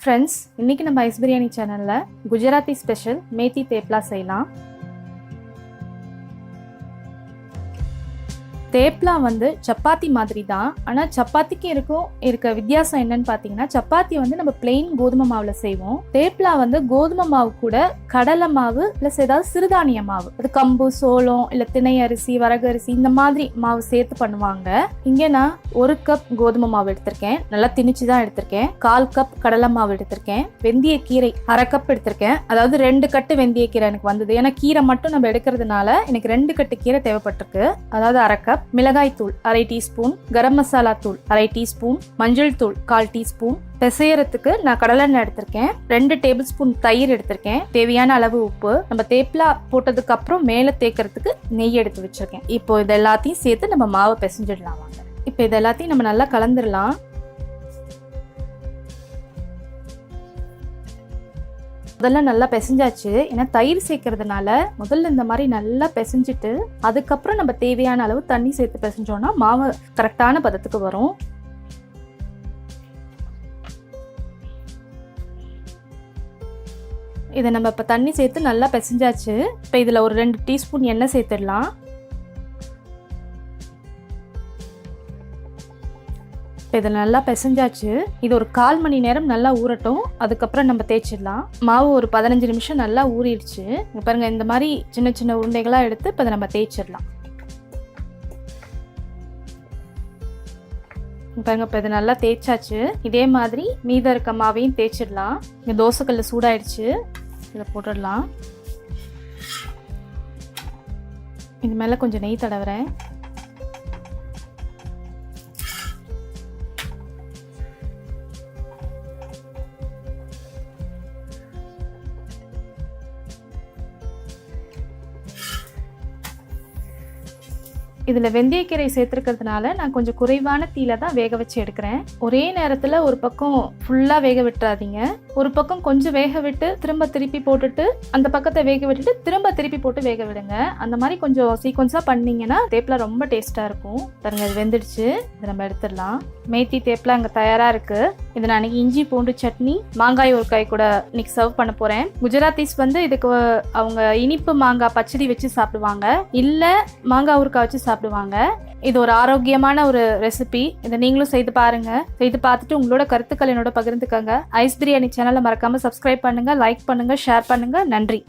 Friends, இன்றைக்கி நம்ம ice biryani சேனலில் குஜராத்தி ஸ்பெஷல் மேத்தி தேப்லா செய்யலாம். தேப்லா வந்து சப்பாத்தி மாதிரி தான். ஆனால் சப்பாத்திக்கு இருக்க வித்தியாசம் என்னன்னு பார்த்தீங்கன்னா, சப்பாத்தி வந்து நம்ம பிளெயின் கோதுமை மாவில் செய்வோம். தேப்லா வந்து கோதுமை மாவு கூட கடலை மாவு ப்ளஸ் ஏதாவது சிறுதானிய மாவு, அது கம்பு, சோளம், இல்லை திணை அரிசி, வரகு அரிசி, இந்த மாதிரி மாவு சேர்த்து பண்ணுவாங்க. இங்கே நான் 1 கப் கோதுமை மாவு எடுத்திருக்கேன், நல்லா திணிச்சு தான் எடுத்திருக்கேன். 1/4 கப் கடலை மாவு எடுத்திருக்கேன். வெந்தய கீரை 1/2 கப் எடுத்திருக்கேன். அதாவது 2 கட்டு வெந்தய கீரை எனக்கு வந்தது. ஏன்னா கீரை மட்டும் நம்ம எடுக்கிறதுனால எனக்கு 2 கட்டு கீரை தேவைப்பட்டிருக்கு. அதாவது 1/2 கப் மிளகாய் தூள் 1/2 டீஸ்பூன், கரம் மசாலா தூள் 1/2 டீஸ்பூன், மஞ்சள் தூள் 1/4 டீஸ்பூன். பிசையறதுக்கு நான் கடலெண்ணெய் எடுத்திருக்கேன். 2 டேபிள் ஸ்பூன் தயிர் எடுத்திருக்கேன். தேவையான அளவு உப்பு. நம்ம தேப்லா போட்டதுக்கு அப்புறம் மேலே தேக்கிறதுக்கு நெய் எடுத்து வச்சிருக்கேன். இப்போ இது எல்லாத்தையும் சேர்த்து நம்ம மாவை பிசைஞ்சிடலாம். வாங்க, இப்போ இது எல்லாத்தையும் நம்ம நல்லா கலந்துடலாம். முதல்ல நல்லா பிசைஞ்சாச்சு. ஏன்னா தயிர் சேர்க்கறதுனால முதல்ல இந்த மாதிரி நல்லா பிசைஞ்சிட்டு அதுக்கப்புறம் நம்ம தேவையான அளவு தண்ணி சேர்த்து பிசைஞ்சோம்னா மாவு கரெக்டான பதத்துக்கு வரும். இதை நம்ம இப்போ தண்ணி சேர்த்து நல்லா பிசைஞ்சாச்சு. இப்போ இதில் ஒரு 2 டீஸ்பூன் எண்ணெய் சேர்த்துடலாம். இப்போ இதை நல்லா பிசைஞ்சாச்சு. இது ஒரு 1/4 மணி நேரம் நல்லா ஊறட்டும். அதுக்கப்புறம் நம்ம தேய்ச்சிடலாம். மாவு ஒரு 15 நிமிஷம் நல்லா ஊறிடுச்சு. பாருங்க, இந்த மாதிரி சின்ன சின்ன உருண்டைகளாக எடுத்து இப்போ நம்ம தேய்ச்சிடலாம். பாருங்க, இப்போ இது நல்லா தேய்ச்சாச்சு. இதே மாதிரி மீதம் இருக்க மாவையும் தேய்ச்சிடலாம். இங்கே தோசைக்கல்ல சூடாயிடுச்சு, இதை போட்டுடலாம். இது மேலே கொஞ்சம் நெய் தடவுறேன். இதில் வெந்தயக்கீரை சேர்த்துருக்கிறதுனால நான் கொஞ்சம் குறைவான தீயில தான் வேக வச்சு எடுக்கிறேன். ஒரே நேரத்தில் ஒரு பக்கம் ஃபுல்லாக வேக விட்டுறாதீங்க. ஒரு பக்கம் கொஞ்சம் வேக விட்டு திருப்பி போட்டுட்டு அந்த பக்கத்தை வேக விட்டுட்டு திருப்பி போட்டு வேக விடுங்க. அந்த மாதிரி கொஞ்சம் சீக்வன்ஸாக பண்ணிங்கன்னா தேப்லா ரொம்ப டேஸ்ட்டாக இருக்கும். பாருங்க, இது வெந்துடுச்சு. இதை நம்ம எடுத்துடலாம். மேத்தி தேப்லா அங்கே தயாராக இருக்குது. இதை நான் அன்றைக்கி இஞ்சி பூண்டு சட்னி, மாங்காய் ஊறுகாய் கூட இன்னைக்கு சர்வ் பண்ண போகிறேன். குஜராத்திஸ் வந்து இதுக்கு அவங்க இனிப்பு மாங்காய் பச்சடி வச்சு சாப்பிடுவாங்க, இல்லை மாங்காய் ஊறுகாய் வச்சு சாப்பிடுவாங்க. இது ஒரு ஆரோக்கியமான ஒரு ரெசிபி. இதை நீங்களும் செய்து பாருங்க. செய்து பார்த்துட்டு உங்களோட கருத்துக்கள் என்னோட பகிர்ந்துக்கங்க. ஐஸ் பிரியாணி சேனலை மறக்காம சப்ஸ்கிரைப் பண்ணுங்க, லைக் பண்ணுங்க, ஷேர் பண்ணுங்க. நன்றி.